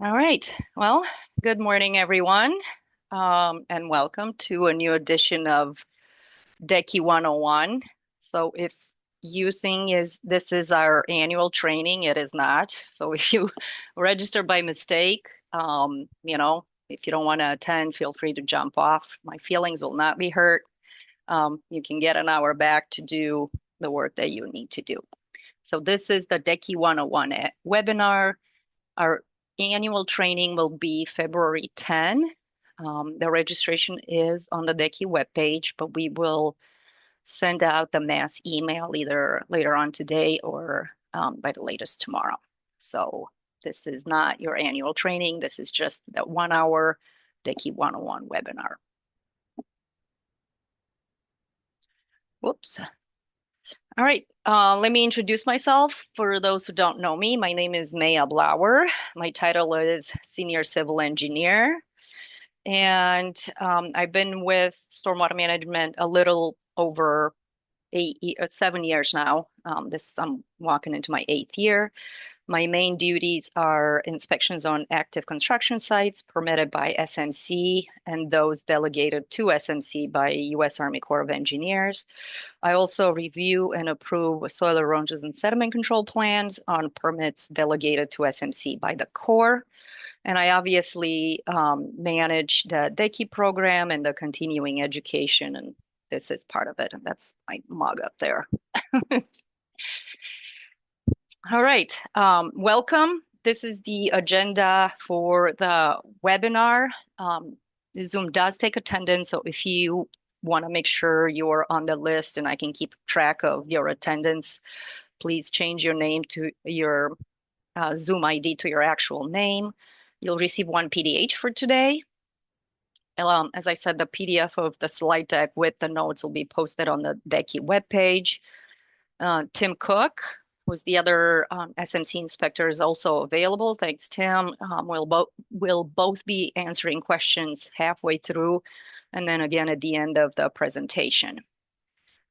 All right. Well, good morning, everyone, and welcome to a new edition of DECI 101. So if you think this is our annual training, it is not. So if you register by mistake, if you don't want to attend, feel free to jump off. My feelings will not be hurt. You can get an hour back to do the work that you need to do. So this is the DECI 101 webinar. Our annual training will be February 10. The registration is on the DECI webpage, but we will send out the mass email either later on today or by the latest tomorrow. So this is not your annual training. This is just the 1 hour DECI 101 webinar. Whoops. All right, let me introduce myself. For those who don't know me, my name is Maya Blauer. My title is Senior Civil Engineer. And I've been with stormwater management a little over 7 years now. I'm walking into my 8th year. My main duties are inspections on active construction sites permitted by SMC and those delegated to SMC by U.S. Army Corps of Engineers. I also review and approve soil erosion and sediment control plans on permits delegated to SMC by the Corps. And I obviously manage the DECI program and the continuing education, and this is part of it. And that's my mug up there. All right, welcome. This is the agenda for the webinar. Zoom does take attendance, so if you want to make sure you're on the list and I can keep track of your attendance, please change your name to your Zoom ID to your actual name. You'll receive one PDH for today. As I said, the PDF of the slide deck with the notes will be posted on the DECI webpage. Tim Cook, who's the other SMC inspector, is also available. Thanks, Tim. We'll both be answering questions halfway through and then again at the end of the presentation.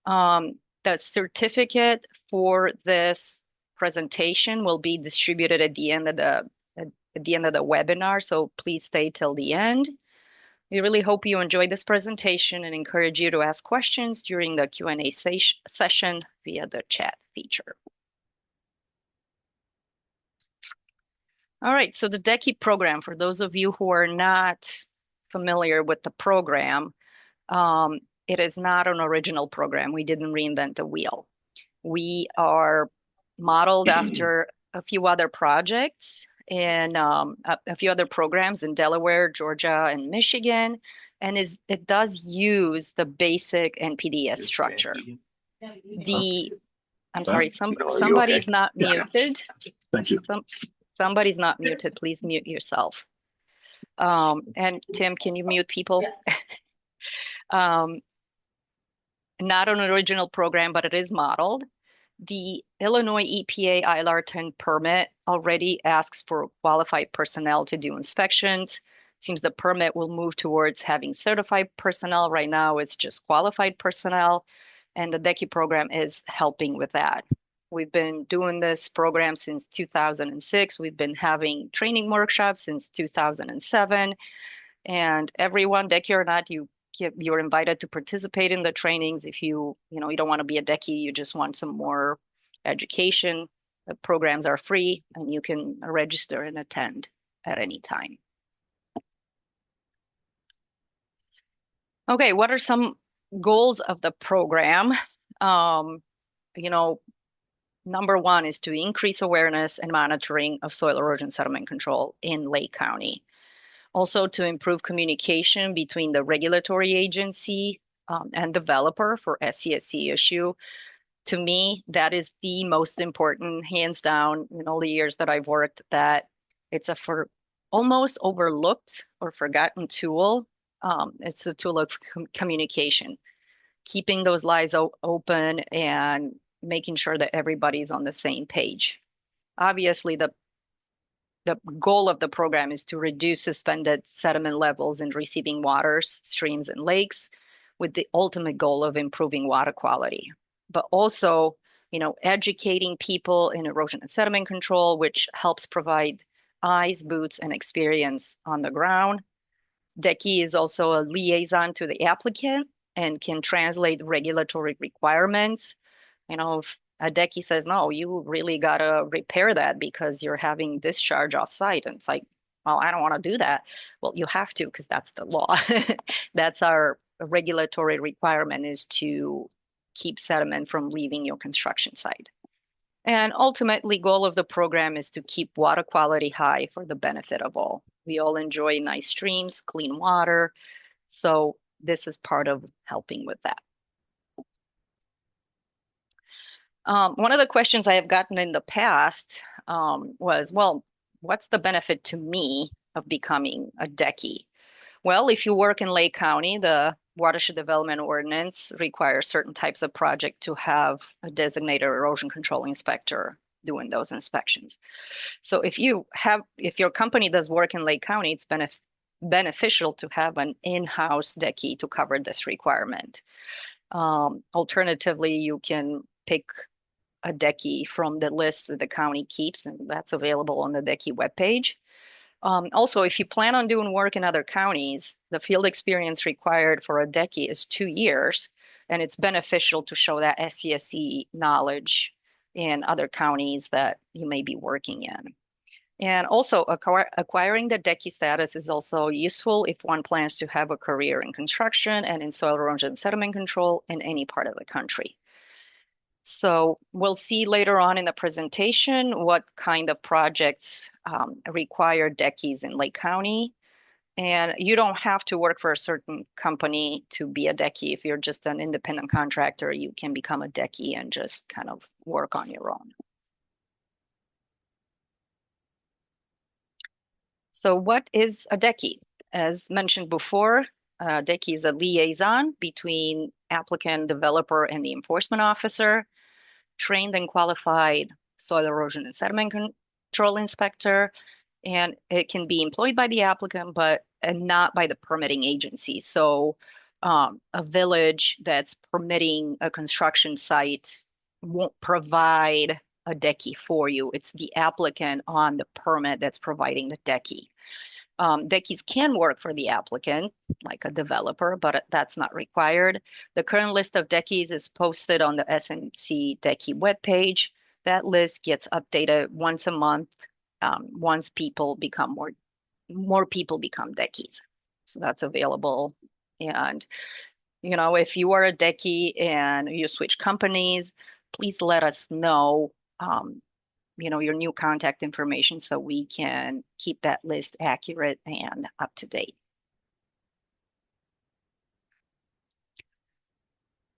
The certificate for this presentation will be distributed at the end of the webinar, so please stay till the end. We really hope you enjoyed this presentation and encourage you to ask questions during the Q&A session via the chat feature. All right, so the DECI program, for those of you who are not familiar with the program, it is not an original program. We didn't reinvent the wheel. We are modeled after a few other projects and a few other programs in Delaware, Georgia, and Michigan. And it does use the basic NPDES structure. I'm sorry, somebody's not muted. Thank you. Somebody's not muted. Please mute yourself. And Tim, can you mute people? Not an original program, but it is modeled. The Illinois EPA ILR 10 permit already asks for qualified personnel to do inspections. Seems the permit will move towards having certified personnel. Right now, it's just qualified personnel, and the DECI program is helping with that. We've been doing this program since 2006. We've been having training workshops since 2007, and everyone, DECI or not, you're invited to participate in the trainings. If you don't want to be a DECI, you just want some more education. The programs are free and you can register and attend at any time. Okay, what are some goals of the program? Number one is to increase awareness and monitoring of soil erosion sediment control in Lake County. Also to improve communication between the regulatory agency and developer for SCSC issue. To me, that is the most important, hands down, in all the years that I've worked, that it's almost overlooked or forgotten tool. It's a tool of communication, keeping those lines open and making sure that everybody's on the same page. Obviously, the goal of the program is to reduce suspended sediment levels in receiving waters, streams, and lakes, with the ultimate goal of improving water quality. But also, educating people in erosion and sediment control, which helps provide eyes, boots, and experience on the ground. DECI is also a liaison to the applicant and can translate regulatory requirements. If a DECI says, no, you really got to repair that because you're having discharge off site. And it's like, well, I don't want to do that. Well, you have to because that's the law. That's our regulatory requirement, is to keep sediment from leaving your construction site. And ultimately, goal of the program is to keep water quality high for the benefit of all. We all enjoy nice streams, clean water. So this is part of helping with that. One of the questions I have gotten in the past was, well, what's the benefit to me of becoming a DECI? Well, if you work in Lake County, the Watershed Development Ordinance requires certain types of project to have a designated erosion control inspector doing those inspections. So if your company does work in Lake County, it's beneficial to have an in-house DECI to cover this requirement. Alternatively, you can pick a DECI from the list that the county keeps, and that's available on the DECI webpage. Also, if you plan on doing work in other counties, the field experience required for a DECI is 2 years, and it's beneficial to show that SCSE knowledge in other counties that you may be working in. And also, acquiring the DECI status is also useful if one plans to have a career in construction and in soil erosion and sediment control in any part of the country. So we'll see later on in the presentation what kind of projects require DECIs in Lake County. And you don't have to work for a certain company to be a DECI. If you're just an independent contractor, you can become a DECI and just kind of work on your own. So what is a DECI? As mentioned before, DECI is a liaison between applicant, developer, and the enforcement officer. Trained and qualified soil erosion and sediment control inspector, and it can be employed by the applicant, but not by the permitting agency. So a village that's permitting a construction site won't provide a DECI for you. It's the applicant on the permit that's providing the DECI. DECIs can work for the applicant, like a developer, but that's not required. The current list of DECIs is posted on the SMC DECI webpage. That list gets updated once a month, once people become more people become DECIs. So that's available. And, if you are a DECI and you switch companies, please let us know your new contact information so we can keep that list accurate and up to date.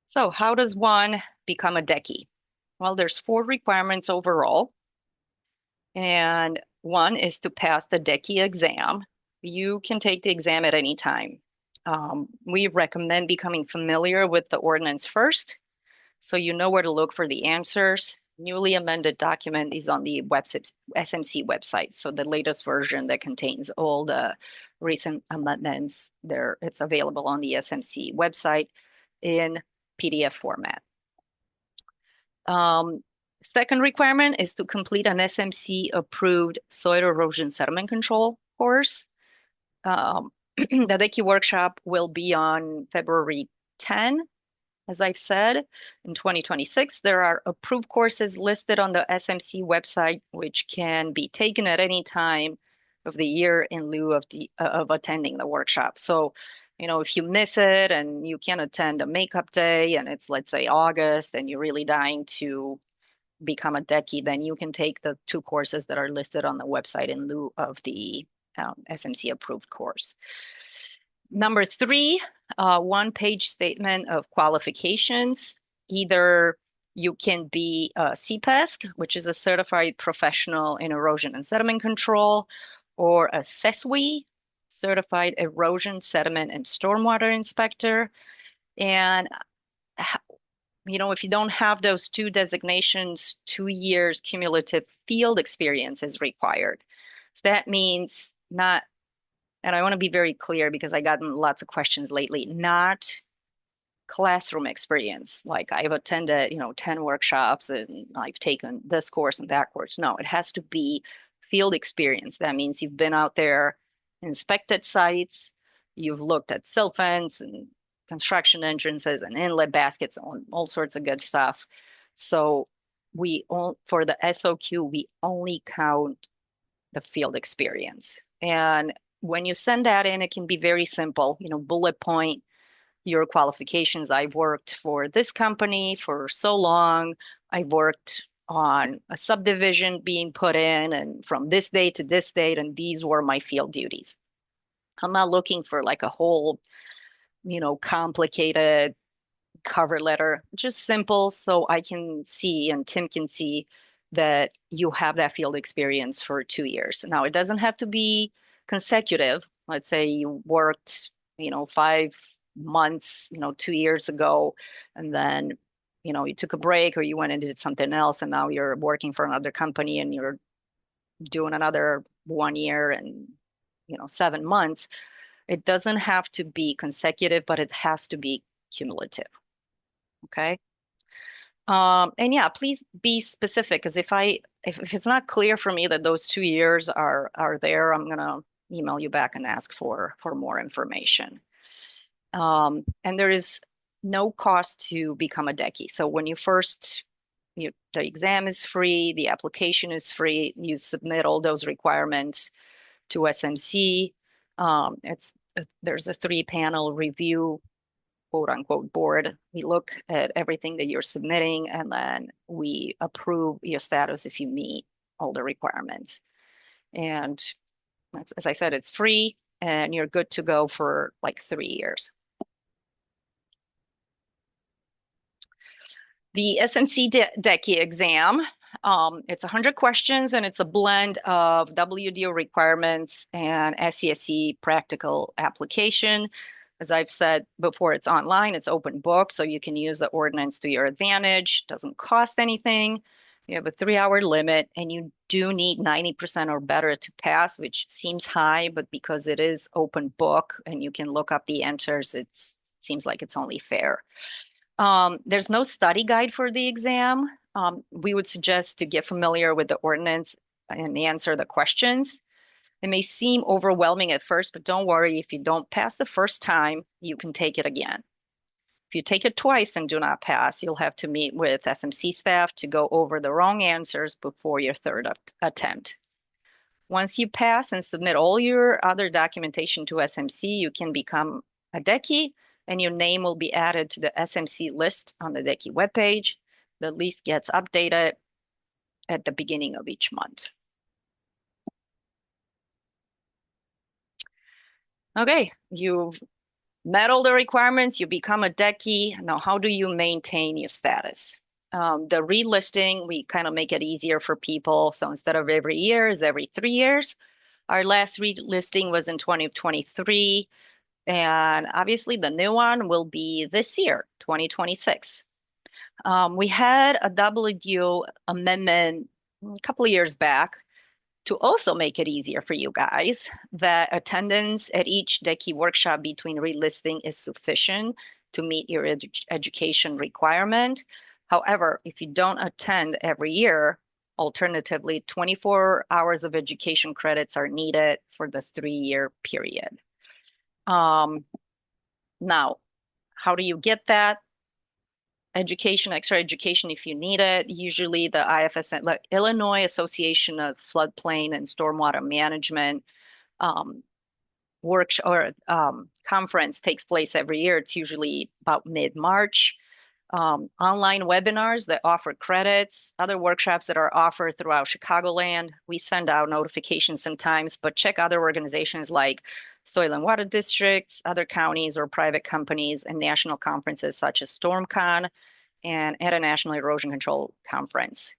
So how does one become a DECI? Well, there's 4 requirements overall. And one is to pass the DECI exam. You can take the exam at any time. We recommend becoming familiar with the ordinance first, so you know where to look for the answers. Newly amended document is on the SMC website. So the latest version that contains all the recent amendments there, it's available on the SMC website in PDF format. Second requirement is to complete an SMC approved soil erosion sediment control course. The DECI workshop will be on February 10. As I've said, in 2026, there are approved courses listed on the SMC website, which can be taken at any time of the year in lieu of attending the workshop. So, if you miss it and you can't attend the makeup day and it's, let's say, August, and you're really dying to become a DECI, then you can take the 2 courses that are listed on the website in lieu of the SMC approved course. Number 3, 1-page statement of qualifications. Either you can be a CPESC, which is a certified professional in erosion and sediment control, or a CESWI, certified erosion, sediment, and stormwater inspector. And if you don't have those 2 designations, 2 years cumulative field experience is required. So that means not, and I want to be very clear because I gotten lots of questions lately, not classroom experience. Like I've attended, 10 workshops and I've taken this course and that course. No, it has to be field experience. That means you've been out there, inspected sites, you've looked at silt fence and construction entrances and inlet baskets, all sorts of good stuff. So for the SOQ, we only count the field experience. And when you send that in, it can be very simple, bullet point your qualifications. I've worked for this company for so long. I've worked on a subdivision being put in and from this date to this date, and these were my field duties. I'm not looking for like a whole, complicated cover letter, just simple so I can see and Tim can see that you have that field experience for 2 years. Now, it doesn't have to be consecutive. Let's say you worked, 5 months, 2 years ago, and then, you took a break or you went and did something else, and now you're working for another company and you're doing another 1 year and, 7 months. It doesn't have to be consecutive, but it has to be cumulative. Okay. And yeah, please be specific because if it's not clear for me that those 2 years are there, I'm gonna email you back and ask for more information. And there is no cost to become a DECI. So when the exam is free, the application is free, you submit all those requirements to SMC. There's a 3-panel review, quote unquote, board. We look at everything that you're submitting and then we approve your status if you meet all the requirements. And as I said, it's free and you're good to go for like 3 years. The SMC DECI exam, it's 100 questions and it's a blend of WDO requirements and SCSE practical application. As I've said before, it's online, it's open book, so you can use the ordinance to your advantage. It doesn't cost anything. You have a 3-hour limit, and you do need 90% or better to pass, which seems high, but because it is open book and you can look up the answers, it seems like it's only fair. There's no study guide for the exam. We would suggest to get familiar with the ordinance and answer the questions. It may seem overwhelming at first, but don't worry. If you don't pass the first time, you can take it again. If you take it twice and do not pass, you'll have to meet with SMC staff to go over the wrong answers before your third attempt. Once you pass and submit all your other documentation to SMC, you can become a DECI, and your name will be added to the SMC list on the DECI webpage. The list gets updated at the beginning of each month. Okay, you've met all the requirements, you become a DECI. Now, how do you maintain your status? The relisting, we kind of make it easier for people. So instead of every year, it's every 3 years. Our last relisting was in 2023. And obviously the new one will be this year, 2026. We had a WDO amendment a couple of years back to also make it easier for you guys, that attendance at each DECI workshop between relisting is sufficient to meet your education requirement. However, if you don't attend every year, alternatively, 24 hours of education credits are needed for the 3-year period. Now, how do you get that? Education, extra education if you need it. Usually the IFSM, like Illinois Association of Floodplain and Stormwater Management conference takes place every year. It's usually about mid-March. Online webinars that offer credits, other workshops that are offered throughout Chicagoland. We send out notifications sometimes, but check other organizations like Soil and Water Districts, other counties or private companies, and national conferences such as StormCon and International Erosion Control Conference.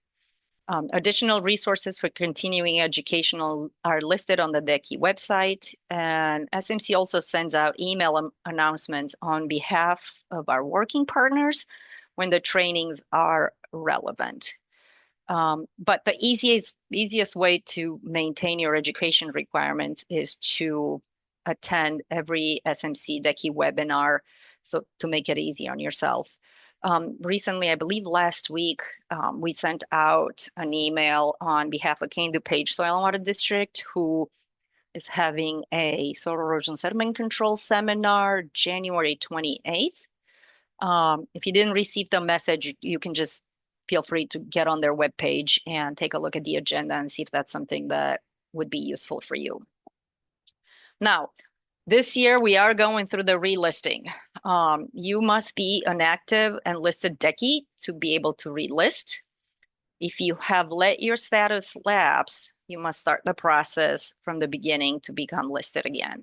Additional resources for continuing educational are listed on the DECI website, and SMC also sends out email announcements on behalf of our working partners when the trainings are relevant. But the easiest way to maintain your education requirements is to attend every SMC DECI webinar, so to make it easy on yourself. Recently, I believe last week, we sent out an email on behalf of Cane DuPage Soil and Water District, who is having a soil erosion sediment control seminar January 28th. If you didn't receive the message, you can just feel free to get on their webpage and take a look at the agenda and see if that's something that would be useful for you. Now, this year we are going through the relisting. You must be an active and listed DECI to be able to relist. If you have let your status lapse, you must start the process from the beginning to become listed again.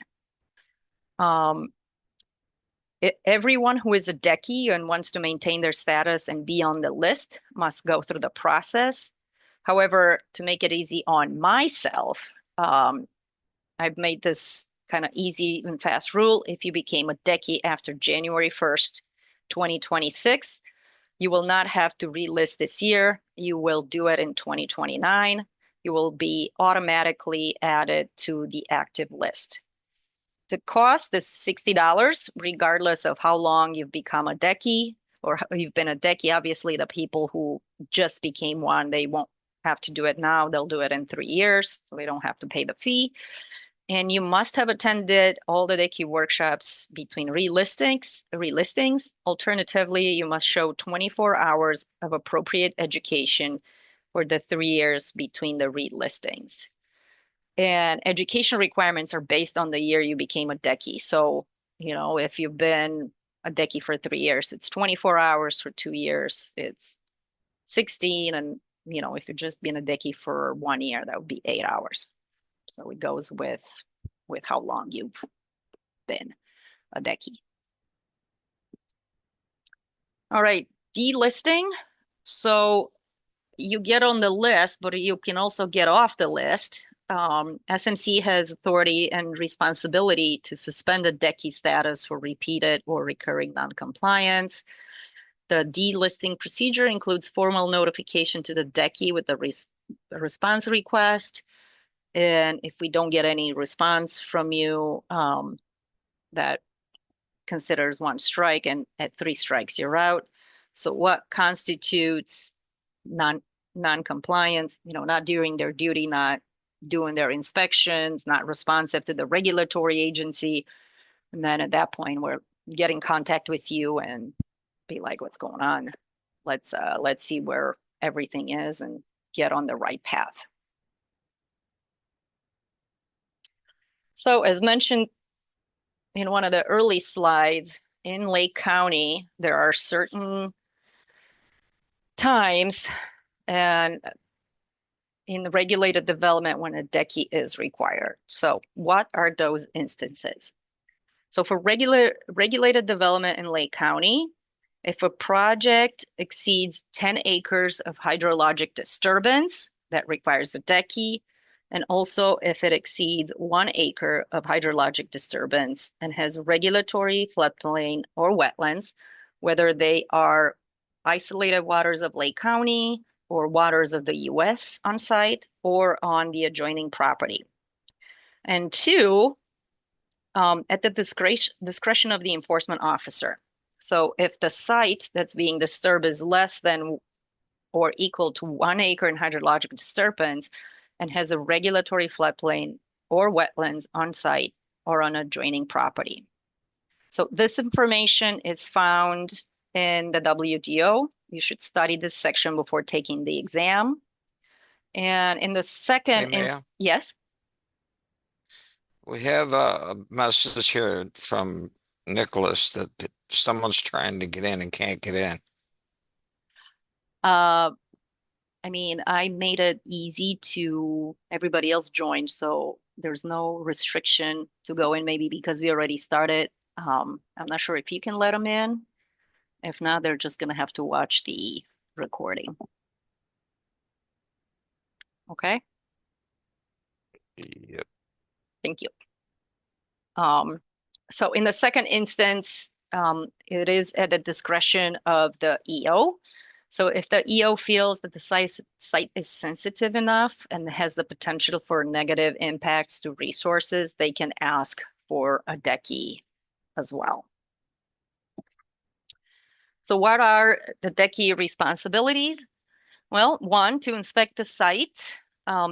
Everyone who is a DECI and wants to maintain their status and be on the list must go through the process. However, to make it easy on myself, I've made this kind of easy and fast rule. If you became a DECI after January 1st, 2026, you will not have to relist this year. You will do it in 2029. You will be automatically added to the active list. The cost is $60, regardless of how long you've become a DECI or you've been a DECI. Obviously, the people who just became one, they won't have to do it now. They'll do it in 3 years, so they don't have to pay the fee. And you must have attended all the DECI workshops between relistings. Alternatively, you must show 24 hours of appropriate education for the 3 years between the relistings. And education requirements are based on the year you became a DECI. So, if you've been a DECI for 3 years, it's 24 hours. For 2 years, it's 16. And, if you've just been a DECI for 1 year, that would be 8 hours. So it goes with how long you've been a DECI. All right, delisting. So you get on the list, but you can also get off the list. SMC has authority and responsibility to suspend a DECI status for repeated or recurring noncompliance. The delisting procedure includes formal notification to the DECI with a response request. And if we don't get any response from you, that considers 1 strike, and at 3 strikes, you're out. So what constitutes non-compliance? Not doing their duty, not doing their inspections, not responsive to the regulatory agency. And then at that point, we're get in contact with you and be like, what's going on? Let's see where everything is and get on the right path. So as mentioned in one of the early slides, in Lake County, there are certain times and in the regulated development when a DECI is required. So what are those instances? So for regulated development in Lake County, if a project exceeds 10 acres of hydrologic disturbance, that requires a DECI. And also if it exceeds 1 acre of hydrologic disturbance and has regulatory floodplain or wetlands, whether they are isolated waters of Lake County or waters of the US on site or on the adjoining property. And 2, at the discretion of the enforcement officer. So if the site that's being disturbed is less than or equal to 1 acre in hydrologic disturbance and has a regulatory floodplain or wetlands on site or on adjoining property. So this information is found in the WDO. You should study this section before taking the exam. And in the second, yes? We have a message here from Nicholas that someone's trying to get in and can't get in. I made it easy to everybody else joined, so there's no restriction to go in, maybe because we already started. I'm not sure if you can let them in. If not, they're just going to have to watch the recording. Okay? Yep. Thank you. So in the second instance, it is at the discretion of the EO. So if the EO feels that the site is sensitive enough and has the potential for negative impacts to resources, they can ask for a DECI as well. So what are the DECI responsibilities? Well, one, to inspect the site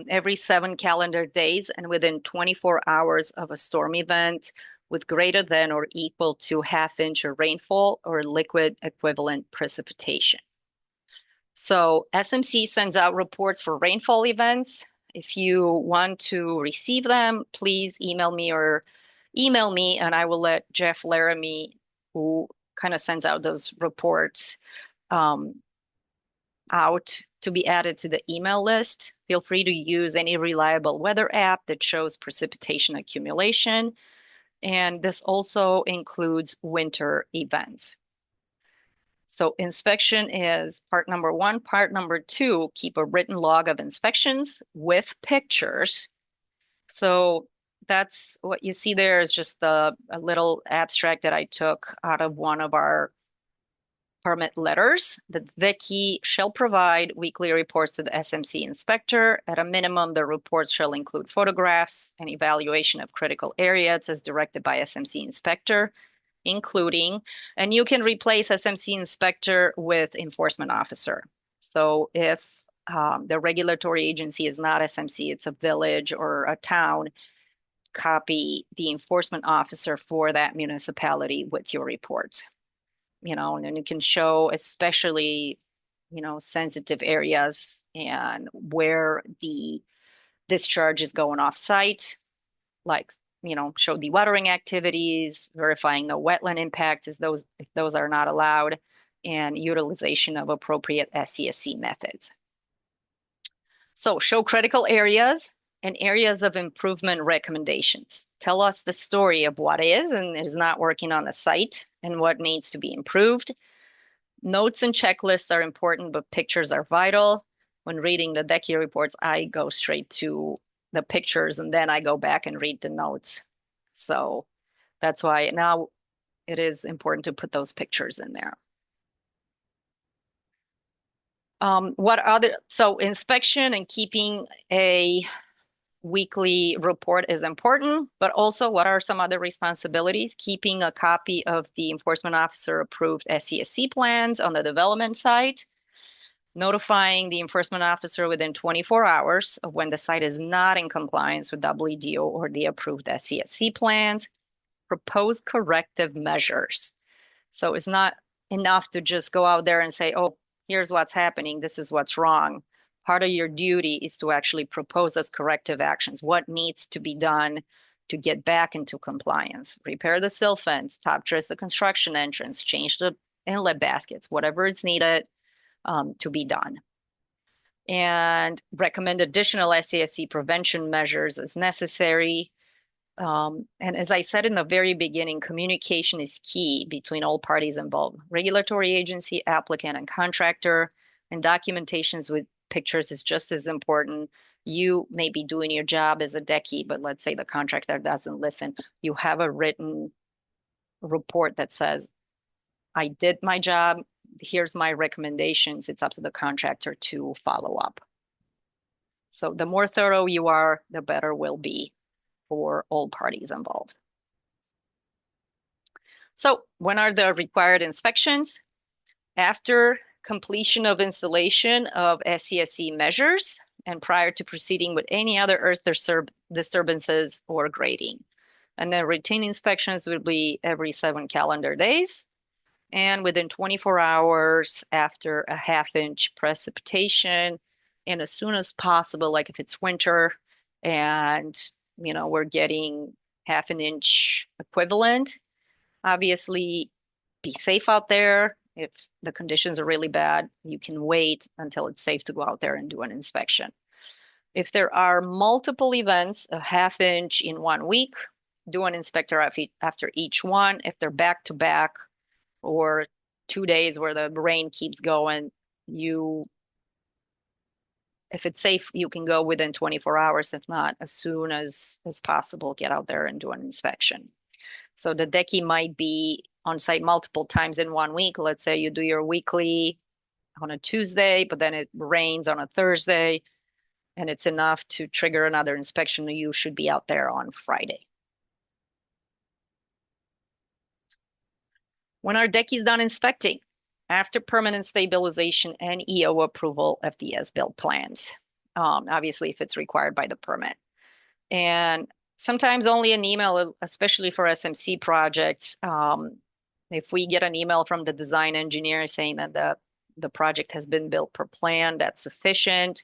every 7 calendar days and within 24 hours of a storm event with greater than or equal to half-inch of rainfall or liquid equivalent precipitation. So SMC sends out reports for rainfall events. If you want to receive them, please email me and I will let Jeff Laramie, who kind of sends out those reports, um, out to be added to the email list. Feel free to use any reliable weather app that shows precipitation accumulation. And this also includes winter events. So inspection is part number one. Part number two, keep a written log of inspections with pictures. So that's what you see there is just a little abstract that I took out of one of our permit letters. The DECI shall provide weekly reports to the SMC inspector. At a minimum, the reports shall include photographs and evaluation of critical areas as directed by SMC inspector, including, and you can replace SMC inspector with enforcement officer. So if the regulatory agency is not SMC, it's a village or a town, copy the enforcement officer for that municipality with your reports. And then you can show especially, sensitive areas and where the discharge is going off site, like, show dewatering activities, verifying no wetland impacts as those if those are not allowed, and utilization of appropriate SCSC methods. So show critical areas and areas of improvement recommendations. Tell us the story of what is and is not working on the site and what needs to be improved. Notes and checklists are important, but pictures are vital. When reading the DECI reports, I go straight to the pictures and then I go back and read the notes. So that's why now it is important to put those pictures in there. So inspection and keeping a weekly report is important, but also what are some other responsibilities? Keeping a copy of the enforcement officer approved SCSC plans on the development site, notifying the enforcement officer within 24 hours of when the site is not in compliance with WDO or the approved SCSC plans, propose corrective measures. So it's not enough to just go out there and say, oh, here's what's happening, this is what's wrong. Part of your duty is to actually propose those corrective actions. What needs to be done to get back into compliance? Repair the sill fence, top dress the construction entrance, change the inlet baskets, whatever is needed to be done. And recommend additional SASC prevention measures as necessary. And as I said in the very beginning, communication is key between all parties involved, regulatory agency, applicant, and contractor, and documentations with pictures is just as important. You may be doing your job as a DECI, but let's say the contractor doesn't listen. You have a written report that says, I did my job. Here's my recommendations. It's up to the contractor to follow up. So the more thorough you are, the better will be for all parties involved. So when are the required inspections? After completion of installation of SCSC measures and prior to proceeding with any other earth disturbances or grading. And then routine inspections will be every 7 calendar days and within 24 hours after a half-inch precipitation and as soon as possible, like if it's winter and we're getting half an inch equivalent, obviously be safe out there. If the conditions are really bad, you can wait until it's safe to go out there and do an inspection. If there are multiple events, a half inch in 1 week, do an inspector after each one. If they're back to back or 2 days where the rain keeps going, if it's safe, you can go within 24 hours. If not, as soon as possible, get out there and do an inspection. So the DECI might be on site multiple times in 1 week. Let's say you do your weekly on a Tuesday, but then it rains on a Thursday, and it's enough to trigger another inspection. You should be out there on Friday. When our DECI is done inspecting, after permanent stabilization and EO approval of the as-built plans. Obviously, if it's required by the permit. And sometimes only an email, especially for SMC projects. If we get an email from the design engineer saying that the project has been built per plan, that's sufficient.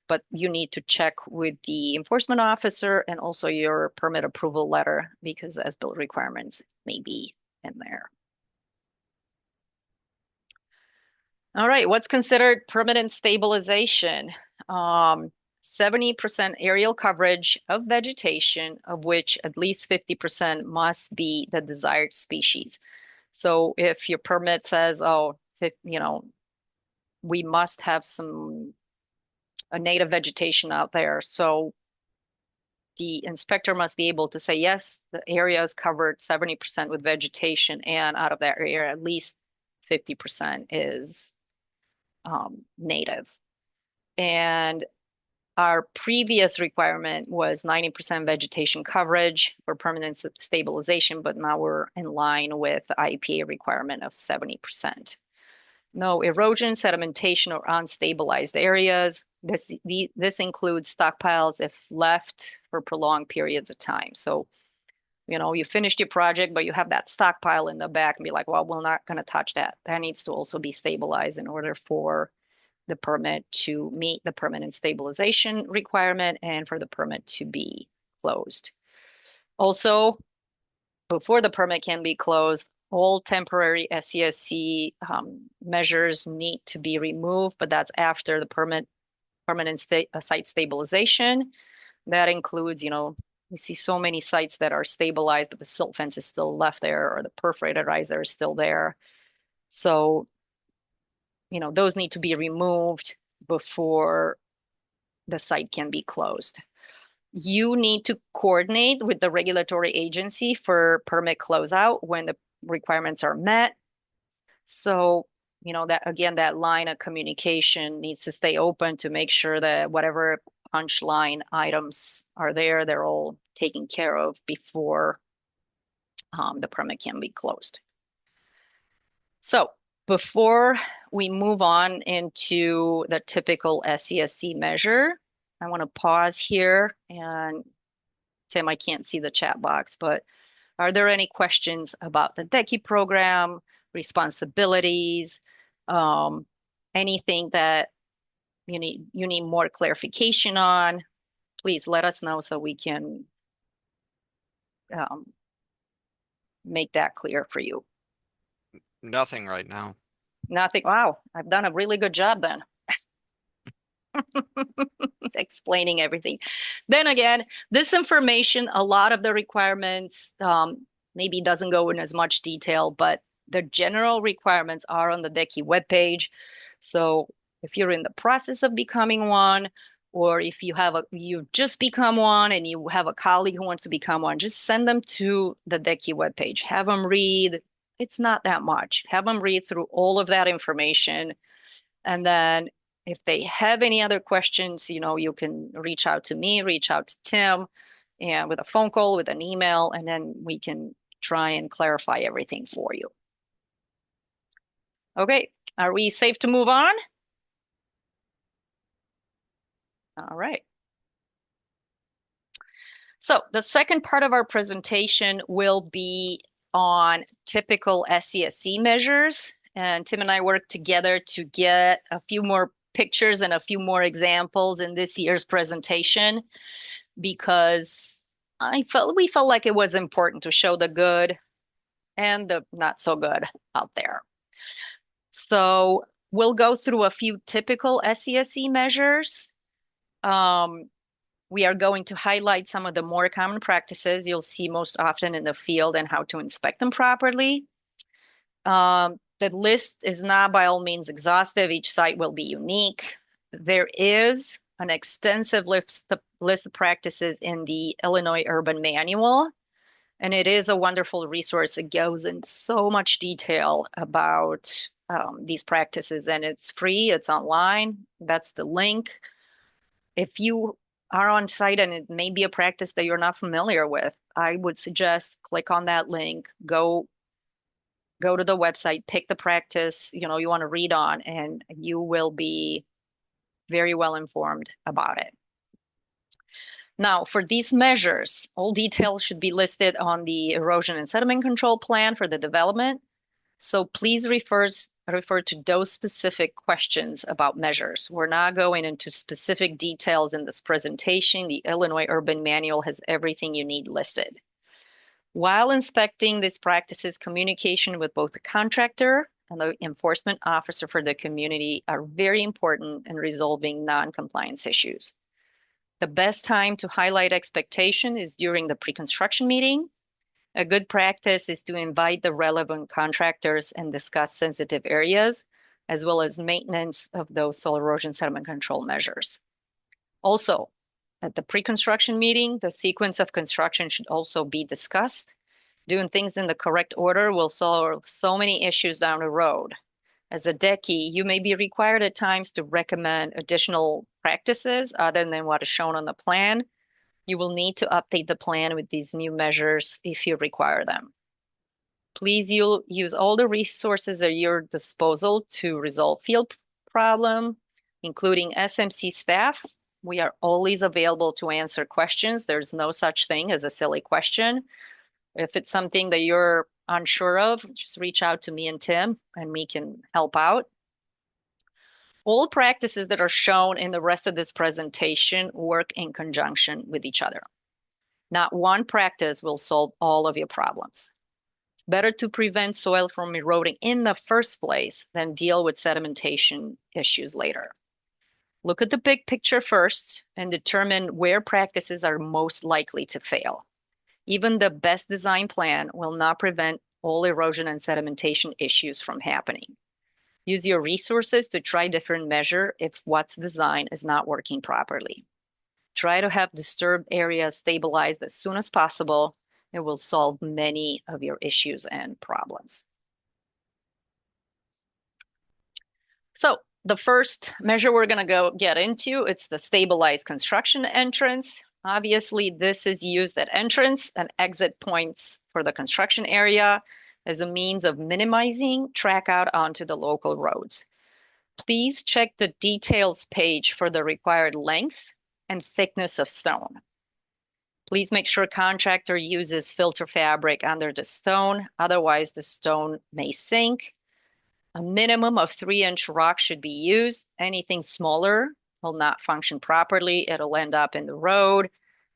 But you need to check with the enforcement officer and also your permit approval letter because as-built requirements may be in there. All right, what's considered permanent stabilization? 70% aerial coverage of vegetation, of which at least 50% must be the desired species. So if your permit says, oh, we must have some a native vegetation out there. So the inspector must be able to say, yes, the area is covered 70% with vegetation, and out of that area, at least 50% is native. And our previous requirement was 90% vegetation coverage for permanent stabilization, but now we're in line with the IPA requirement of 70%. No erosion, sedimentation, or unstabilized areas. This includes stockpiles if left for prolonged periods of time. So, you finished your project, but you have that stockpile in the back and be like, well, we're not going to touch that. That needs to also be stabilized in order for the permit to meet the permanent stabilization requirement and for the permit to be closed. Also, before the permit can be closed, all temporary SCSC measures need to be removed, but that's after the permanent site stabilization. That includes, we see so many sites that are stabilized, but the silt fence is still left there or the perforated riser is still there. So, those need to be removed before the site can be closed. You need to coordinate with the regulatory agency for permit closeout when the requirements are met. So, that again, that line of communication needs to stay open to make sure that whatever punch line items are there, they're all taken care of before the permit can be closed. So before we move on into the typical SCSC measure, I want to pause here and Tim, I can't see the chat box, but are there any questions about the DECI program, responsibilities, um, anything that you need more clarification on? Please let us know so we can um, make that clear for you. Nothing right now. Nothing. Wow, I've done a really good job then. Explaining everything. Then again, this information, a lot of the requirements maybe doesn't go in as much detail, but the general requirements are on the DECI webpage. So if you're in the process of becoming one, or if you've just become one and you have a colleague who wants to become one, just send them to the DECI webpage. Have them read. It's not that much. Have them read through all of that information. And then if they have any other questions, you can reach out to me, reach out to Tim, and with a phone call, with an email, and then we can try and clarify everything for you. Okay, are we safe to move on? All right. So the second part of our presentation will be on typical SCSC measures. And Tim and I worked together to get a few more pictures and a few more examples in this year's presentation because we felt like it was important to show the good and the not so good out there. So we'll go through a few typical SCSC measures. We are going to highlight some of the more common practices you'll see most often in the field and how to inspect them properly. The list is not by all means exhaustive. Each site will be unique. There is an extensive list of practices in the Illinois Urban Manual, and it is a wonderful resource. It goes in so much detail about these practices, and it's free. It's online. That's the link. If you are on site and it may be a practice that you're not familiar with, I would suggest click on that link, go go to the website, pick the practice, you want to read on, and you will be very well informed about it. Now, for these measures, all details should be listed on the erosion and sediment control plan for the development. So please refer to those specific questions about measures. We're not going into specific details in this presentation. The Illinois Urban Manual has everything you need listed. While inspecting these practices, communication with both the contractor and the enforcement officer for the community are very important in resolving non-compliance issues. The best time to highlight expectation is during the pre-construction meeting. A good practice is to invite the relevant contractors and discuss sensitive areas, as well as maintenance of those soil erosion sediment control measures. Also, at the pre-construction meeting, the sequence of construction should also be discussed. Doing things in the correct order will solve so many issues down the road. As a DECI, you may be required at times to recommend additional practices other than what is shown on the plan. You will need to update the plan with these new measures if you require them. Please use all the resources at your disposal to resolve field problem, including SMC staff. We are always available to answer questions. There's no such thing as a silly question. If it's something that you're unsure of, just reach out to me and Tim, and we can help out. All practices that are shown in the rest of this presentation work in conjunction with each other. Not one practice will solve all of your problems. It's better to prevent soil from eroding in the first place than deal with sedimentation issues later. Look at the big picture first and determine where practices are most likely to fail. Even the best design plan will not prevent all erosion and sedimentation issues from happening. Use your resources to try different measure if what's designed is not working properly. Try to have disturbed areas stabilized as soon as possible. It will solve many of your issues and problems. So the first measure we're going to get into, it's the stabilized construction entrance. Obviously, this is used at entrance and exit points for the construction area as a means of minimizing track out onto the local roads. Please check the details page for the required length and thickness of stone. Please make sure contractor uses filter fabric under the stone, otherwise the stone may sink. A minimum of 3-inch rock should be used. Anything smaller will not function properly. It'll end up in the road.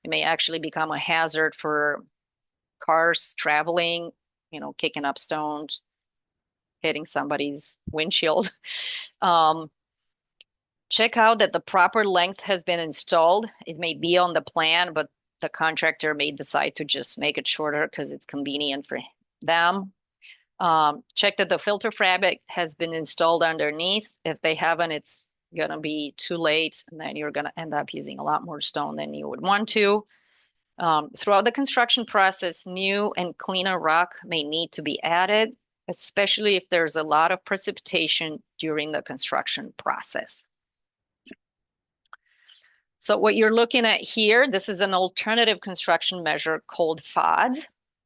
It may actually become a hazard for cars traveling, kicking up stones, hitting somebody's windshield. Check out that the proper length has been installed. It may be on the plan, but the contractor may decide to just make it shorter because it's convenient for them. Check that the filter fabric has been installed underneath. If they haven't, it's going to be too late, and then you're going to end up using a lot more stone than you would want to. Throughout the construction process, new and cleaner rock may need to be added, especially if there's a lot of precipitation during the construction process. So what you're looking at here, this is an alternative construction measure called FOD.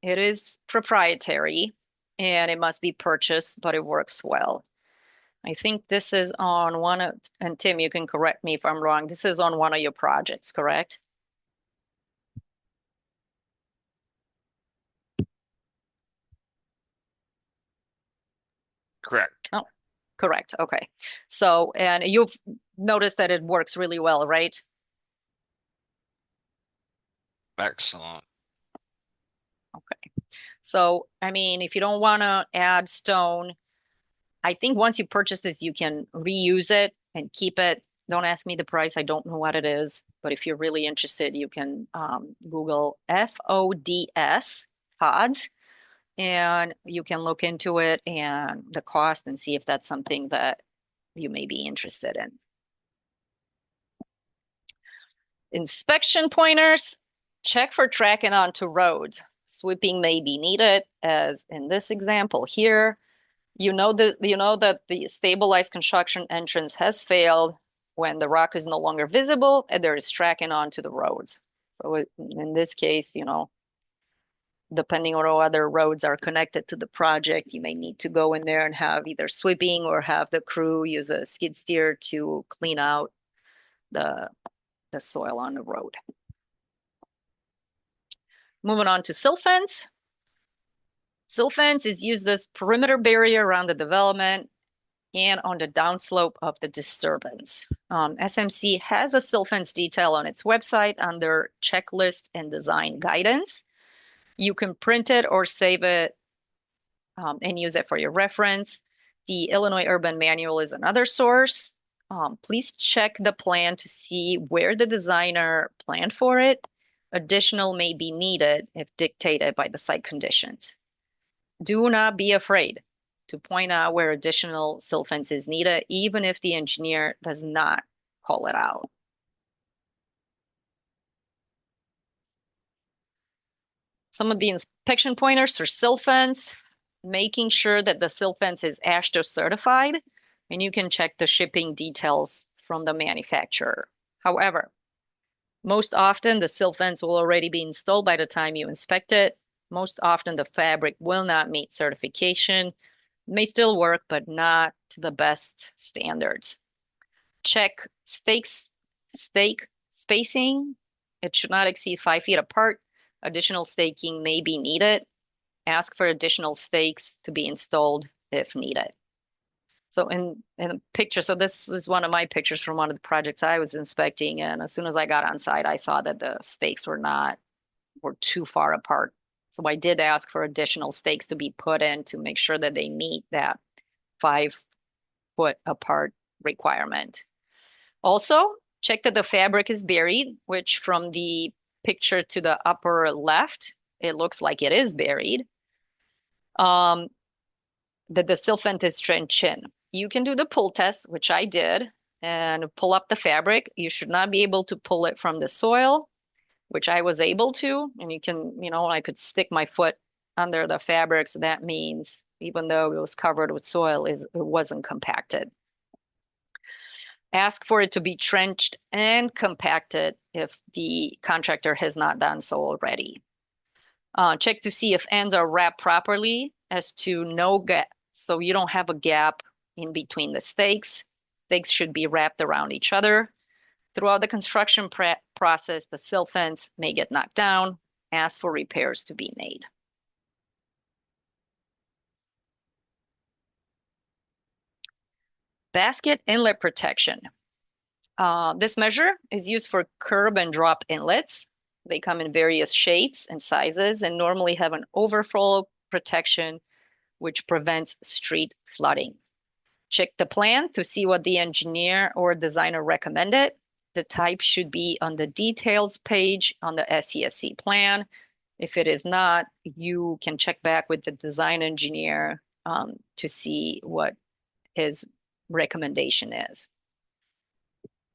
It is proprietary and it must be purchased, but it works well. I think this is on one of, and Tim, you can correct me if I'm wrong, this is on one of your projects, correct? Correct. Oh, correct. Okay. So, and you've noticed that it works really well, right? Excellent. Okay. So, I mean, if you don't want to add stone, I think once you purchase this, you can reuse it and keep it. Don't ask me the price. I don't know what it is. But if you're really interested, you can Google FODS, FODS, and you can look into it and the cost and see if that's something that you may be interested in. Inspection pointers, check for tracking onto roads. Sweeping may be needed, as in this example here. You know that the stabilized construction entrance has failed when the rock is no longer visible and there is tracking onto the roads. So in this case, depending on what other roads are connected to the project, you may need to go in there and have either sweeping or have the crew use a skid steer to clean out the, the soil on the road. Moving on to silt fence. Silt fence is used as perimeter barrier around the development and on the downslope of the disturbance. SMC has a silt fence detail on its website under checklist and design guidance. You can print it or save it and use it for your reference. The Illinois Urban Manual is another source. Please check the plan to see where the designer planned for it. Additional may be needed if dictated by the site conditions. Do not be afraid to point out where additional silt fence is needed, even if the engineer does not call it out. Some of the inspection pointers for silt fence, making sure that the silt fence is AASHTO certified, and you can check the shipping details from the manufacturer. However, most often the silt fence will already be installed by the time you inspect it. Most often the fabric will not meet certification. May still work, but not to the best standards. Check stake spacing. It should not exceed 5 feet apart. Additional staking may be needed. Ask for additional stakes to be installed if needed. So in the picture, so this was one of my pictures from one of the projects I was inspecting, and as soon as I got on site, I saw that the stakes were too far apart. So I did ask for additional stakes to be put in to make sure that they meet that 5 foot apart requirement. Also, check that the fabric is buried, which from the picture to the upper left, it looks like it is buried. That the silt fence is trenched in. You can do the pull test, which I did, and pull up the fabric. You should not be able to pull it from the soil, which I was able to. And you can, I could stick my foot under the fabric. So that means even though it was covered with soil, it wasn't compacted. Ask for it to be trenched and compacted if the contractor has not done so already. Check to see if ends are wrapped properly as to no gap. So you don't have a gap in between the stakes. Stakes should be wrapped around each other. Throughout the construction process, the silt fence may get knocked down. Ask for repairs to be made. Basket inlet protection. This measure is used for curb and drop inlets. They come in various shapes and sizes and normally have an overflow protection which prevents street flooding. Check the plan to see what the engineer or designer recommended. The type should be on the details page on the SCSC plan. If it is not, you can check back with the design engineer to see what his recommendation is.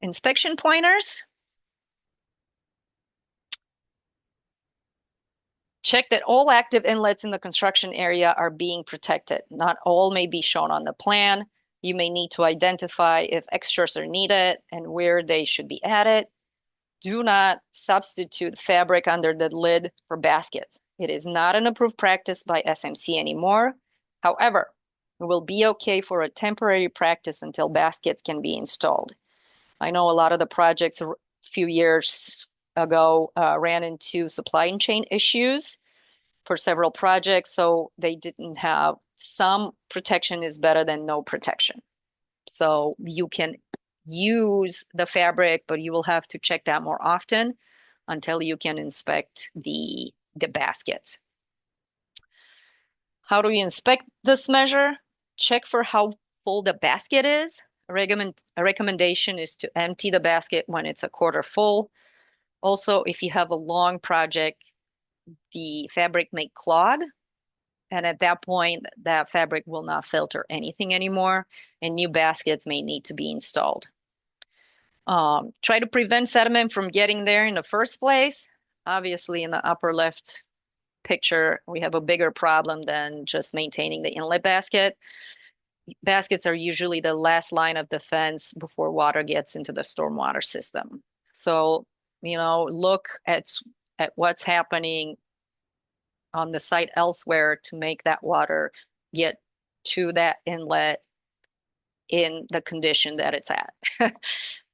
Inspection pointers. Check that all active inlets in the construction area are being protected. Not all may be shown on the plan. You may need to identify if extras are needed and where they should be added. Do not substitute fabric under the lid for baskets. It is not an approved practice by SMC anymore. However, it will be okay for a temporary practice until baskets can be installed. I know a lot of the projects a few years ago ran into supply chain issues for several projects, so they didn't have some protection is better than no protection. So you can use the fabric, but you will have to check that more often until you can inspect the baskets. How do you inspect this measure? Check for how full the basket is. A recommendation is to empty the basket when it's a quarter full. Also, if you have a long project, the fabric may clog. And at that point, that fabric will not filter anything anymore, and new baskets may need to be installed. Try to prevent sediment from getting there in the first place. Obviously, in the upper left picture, we have a bigger problem than just maintaining the inlet basket. Baskets are usually the last line of defense before water gets into the stormwater system. So, look at what's happening on the site elsewhere to make that water get to that inlet in the condition that it's at.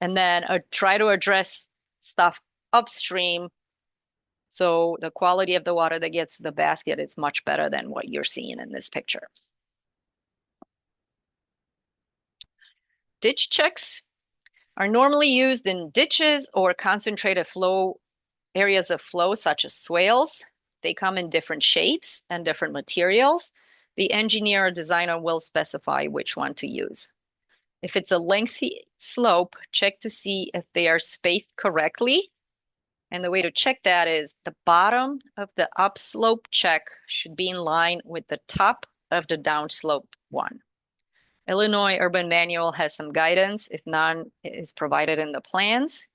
And then try to address stuff upstream so the quality of the water that gets to the basket is much better than what you're seeing in this picture. Ditch checks are normally used in ditches or concentrated flow areas of flow, such as swales. They come in different shapes and different materials. The engineer or designer will specify which one to use. If it's a lengthy slope, check to see if they are spaced correctly. And the way to check that is the bottom of the upslope check should be in line with the top of the downslope one. Illinois Urban Manual has some guidance if none is provided in the plans.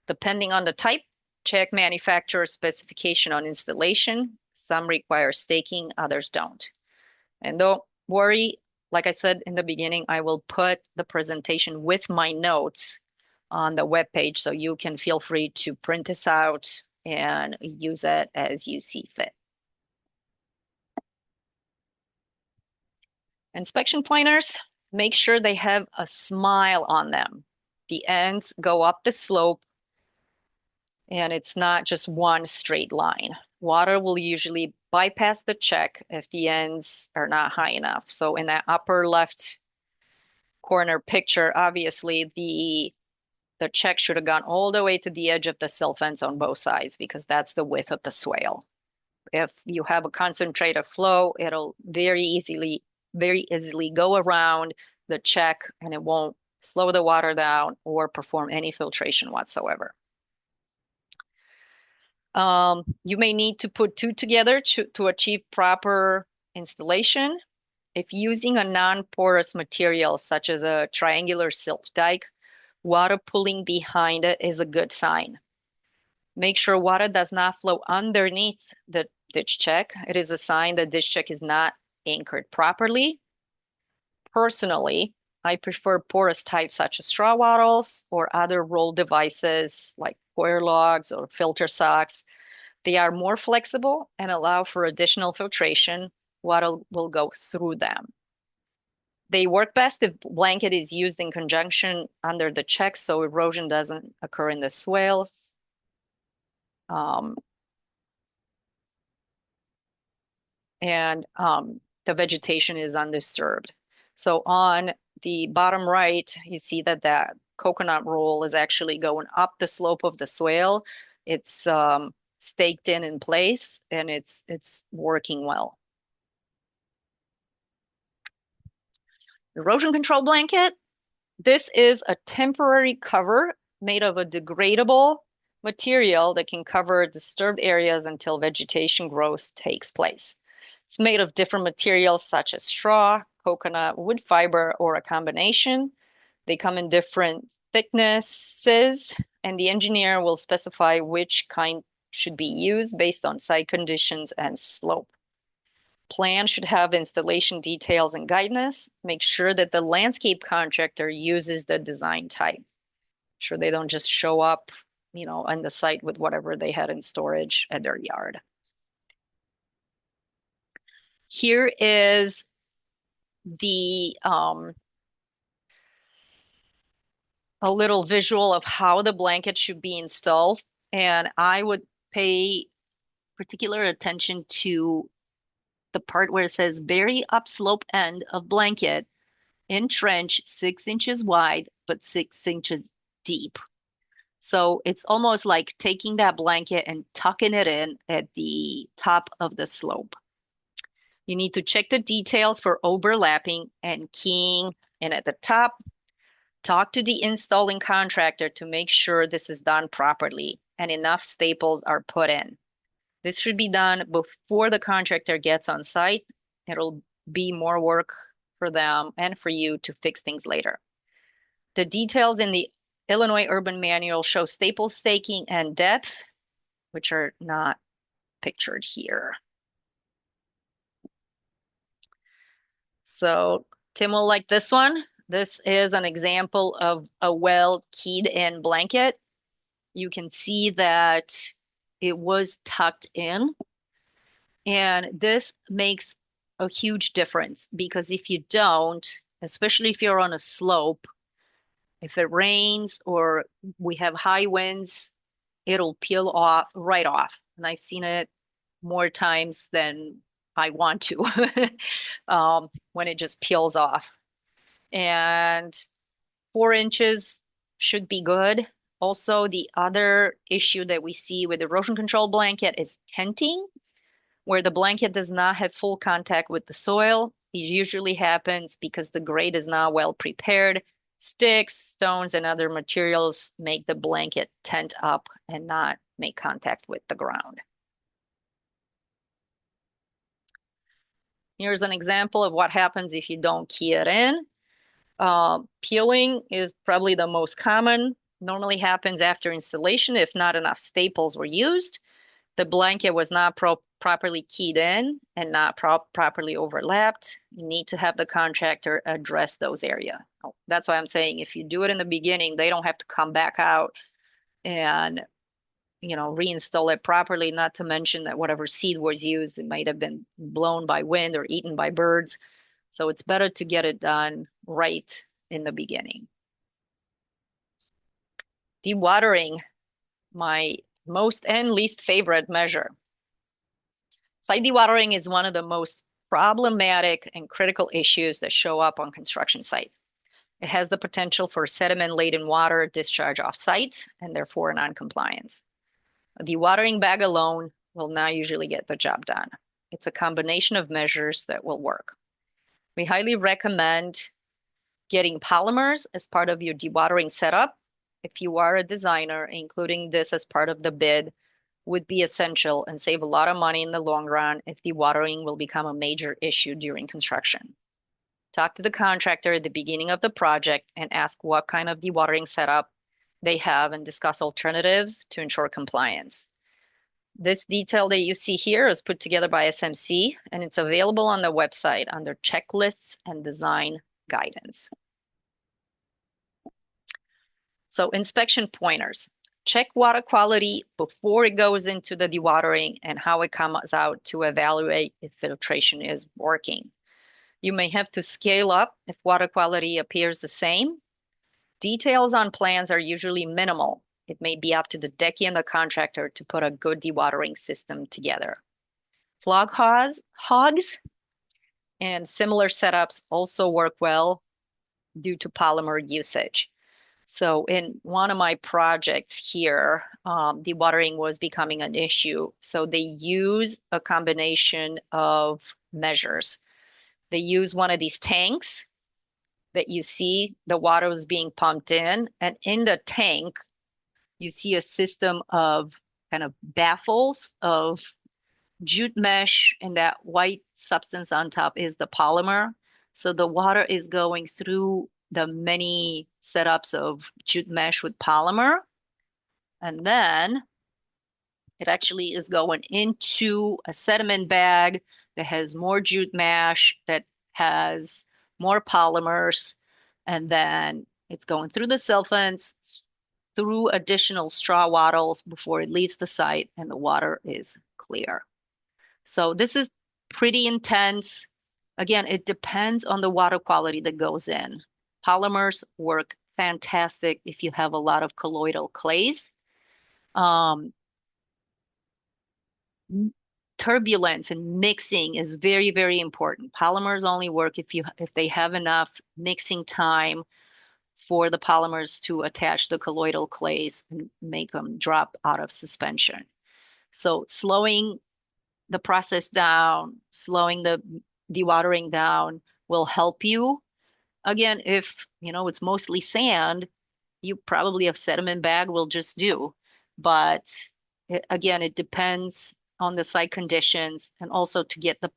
Depending on the type, check manufacturer specification on installation. Some require staking, others don't. And don't worry, like I said in the beginning, I will put the presentation with my notes on the webpage so you can feel free to print this out and use it as you see fit. Inspection pointers, make sure they have a smile on them. The ends go up the slope and it's not just one straight line. Water will usually bypass the check if the ends are not high enough. So in that upper left corner picture, obviously the check should have gone all the way to the edge of the sill fence on both sides because that's the width of the swale. If you have a concentrated flow, it'll very easily go around the check and it won't slow the water down or perform any filtration whatsoever. You may need to put two together to achieve proper installation. If using a non-porous material such as a triangular silt dike, water pooling behind it is a good sign. Make sure water does not flow underneath the ditch check. It is a sign that this check is not anchored properly. Personally, I prefer porous types such as straw wattles or other roll devices like coir logs or filter socks. They are more flexible and allow for additional filtration. Water will go through them. They work best if blanket is used in conjunction under the check so erosion doesn't occur in the swales. And the vegetation is undisturbed. So on the bottom right, you see that that coconut roll is actually going up the slope of the swale. It's staked in place and it's working well. Erosion control blanket. This is a temporary cover made of a degradable material that can cover disturbed areas until vegetation growth takes place. It's made of different materials such as straw, coconut, wood fiber, or a combination. They come in different thicknesses, and the engineer will specify which kind should be used based on site conditions and slope. Plan should have installation details and guidance. Make sure that the landscape contractor uses the design type. Sure they don't just show up, on the site with whatever they had in storage at their yard. Here is the a little visual of how the blanket should be installed. And I would pay particular attention to the part where it says very upslope end of blanket in trench 6 inches wide, but 6 inches deep. So it's almost like taking that blanket and tucking it in at the top of the slope. You need to check the details for overlapping and keying. And at the top, talk to the installing contractor to make sure this is done properly and enough staples are put in. This should be done before the contractor gets on site. It'll be more work for them and for you to fix things later. The details in the Illinois Urban Manual show staple staking and depth, which are not pictured here. So Tim will like this one. This is an example of a well keyed in blanket. You can see that it was tucked in. And this makes a huge difference because if you don't, especially if you're on a slope, if it rains or we have high winds, it'll peel off right off. And I've seen it more times than I want to when it just peels off. And 4 inches should be good. Also, the other issue that we see with erosion control blanket is tenting, where the blanket does not have full contact with the soil. It usually happens because the grade is not well prepared. Sticks, stones, and other materials make the blanket tent up and not make contact with the ground. Here's an example of what happens if you don't key it in. Peeling is probably the most common. Normally happens after installation if not enough staples were used. The blanket was not properly keyed in and not properly overlapped. You need to have the contractor address those areas. That's why I'm saying if you do it in the beginning, they don't have to come back out and reinstall it properly, not to mention that whatever seed was used, it might have been blown by wind or eaten by birds. So it's better to get it done right in the beginning. Dewatering, my most and least favorite measure. Site dewatering is one of the most problematic and critical issues that show up on construction site. It has the potential for sediment-laden water discharge off-site and therefore non-compliance. A dewatering bag alone will not usually get the job done. It's a combination of measures that will work. We highly recommend getting polymers as part of your dewatering setup. If you are a designer, including this as part of the bid would be essential and save a lot of money in the long run if dewatering will become a major issue during construction. Talk to the contractor at the beginning of the project and ask what kind of dewatering setup they have and discuss alternatives to ensure compliance. This detail that you see here is put together by SMC and it's available on the website under checklists and design guidance. So inspection pointers. Check water quality before it goes into the dewatering and how it comes out to evaluate if filtration is working. You may have to scale up if water quality appears the same. Details on plans are usually minimal. It may be up to the DECI and the contractor to put a good dewatering system together. Flog hogs and similar setups also work well due to polymer usage. So in one of my projects here, dewatering was becoming an issue. So they use a combination of measures. They use one of these tanks that you see the water was being pumped in, and in the tank, you see a system of kind of baffles of jute mesh, and that white substance on top is the polymer. So the water is going through the many setups of jute mesh with polymer, and then it actually is going into a sediment bag that has more jute mesh, that has more polymers, and then it's going through the siphons, through additional straw wattles before it leaves the site, and the water is clear. So this is pretty intense. Again, it depends on the water quality that goes in. Polymers work fantastic if you have a lot of colloidal clays. Um, Turbulence and mixing is very, very important. Polymers only work if they have enough mixing time for the polymers to attach the colloidal clays and make them drop out of suspension. So slowing the process down, slowing the dewatering down will help you. Again, if it's mostly sand, you probably a sediment bag will just do. But again, it depends on the site conditions, and also to get the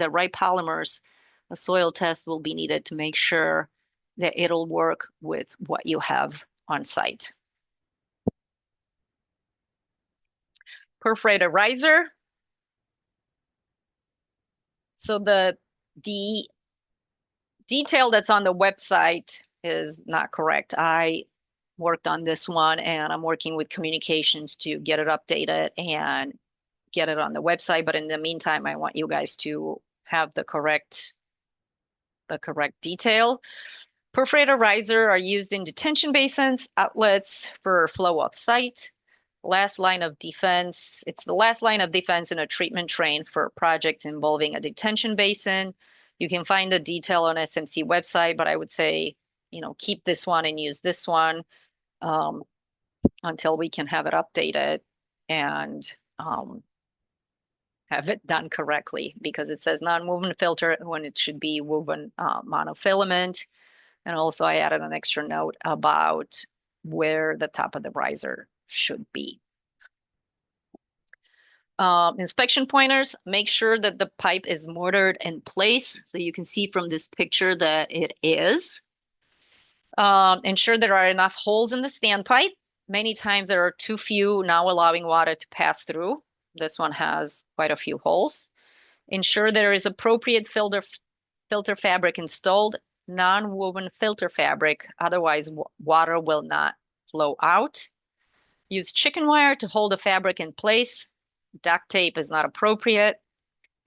right polymers, a soil test will be needed to make sure that it'll work with what you have on site. Perforated riser. So the detail that's on the website is not correct. I worked on this one and I'm working with communications to get it updated and get it on the website. But in the meantime, I want you guys to have the correct detail. Perforator riser are used in detention basins, outlets for flow off site. Last line of defense. It's the last line of defense in a treatment train for projects involving a detention basin. You can find the detail on SMC website, but I would say, keep this one and use this one um, until we can have it updated and um, have it done correctly because it says non-woven filter when it should be woven monofilament. And also I added an extra note about where the top of the riser should be. Inspection pointers, make sure that the pipe is mortared in place. So you can see from this picture that it is. Ensure there are enough holes in the standpipe. Many times there are too few, now allowing water to pass through. This one has quite a few holes. Ensure there is appropriate filter fabric installed, non-woven filter fabric, otherwise water will not flow out. Use chicken wire to hold the fabric in place. Duct tape is not appropriate.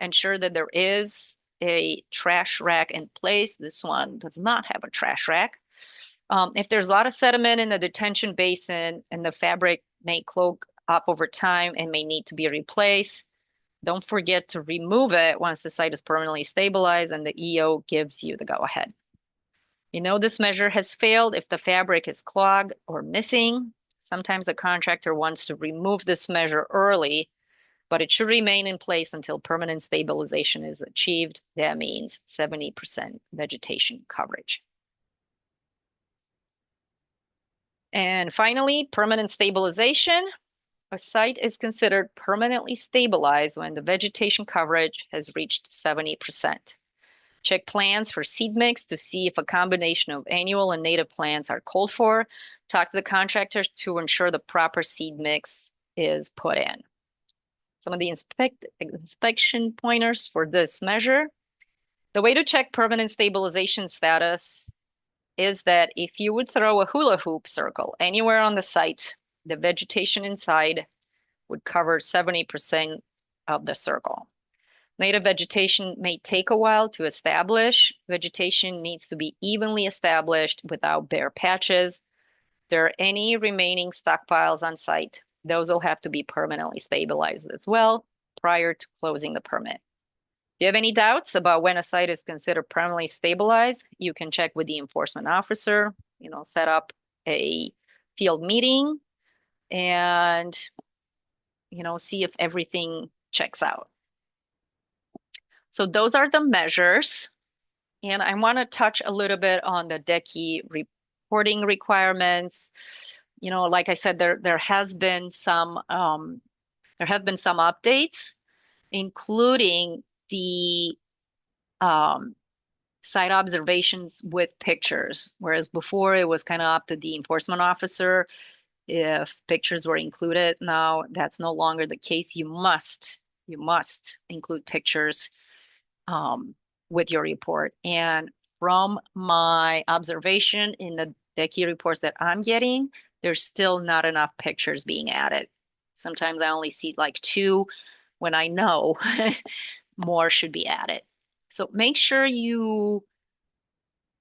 Ensure that there is a trash rack in place. This one does not have a trash rack. If there's a lot of sediment in the detention basin and the fabric may clog up over time and may need to be replaced, don't forget to remove it once the site is permanently stabilized and the EO gives you the go-ahead. This measure has failed if the fabric is clogged or missing. Sometimes the contractor wants to remove this measure early, but it should remain in place until permanent stabilization is achieved. That means 70% vegetation coverage. And finally, permanent stabilization. A site is considered permanently stabilized when the vegetation coverage has reached 70%. Check plans for seed mix to see if a combination of annual and native plants are called for. Talk to the contractor to ensure the proper seed mix is put in. Some of the inspection pointers for this measure. The way to check permanent stabilization status is that if you would throw a hula hoop circle anywhere on the site, the vegetation inside would cover 70% of the circle. Native vegetation may take a while to establish. Vegetation needs to be evenly established without bare patches. If there are any remaining stockpiles on site, those will have to be permanently stabilized as well prior to closing the permit. If you have any doubts about when a site is considered permanently stabilized, you can check with the enforcement officer, set up a field meeting and, see if everything checks out. So those are the measures. And I want to touch a little bit on the DECI reporting requirements. Like I said, there have been some updates, including the site observations with pictures, whereas before it was kind of up to the enforcement officer if pictures were included. Now that's no longer the case. You must include pictures with your report. And from my observation in the DECI reports that I'm getting, there's still not enough pictures being added. Sometimes I only see like 2 when I know more should be added. So make sure you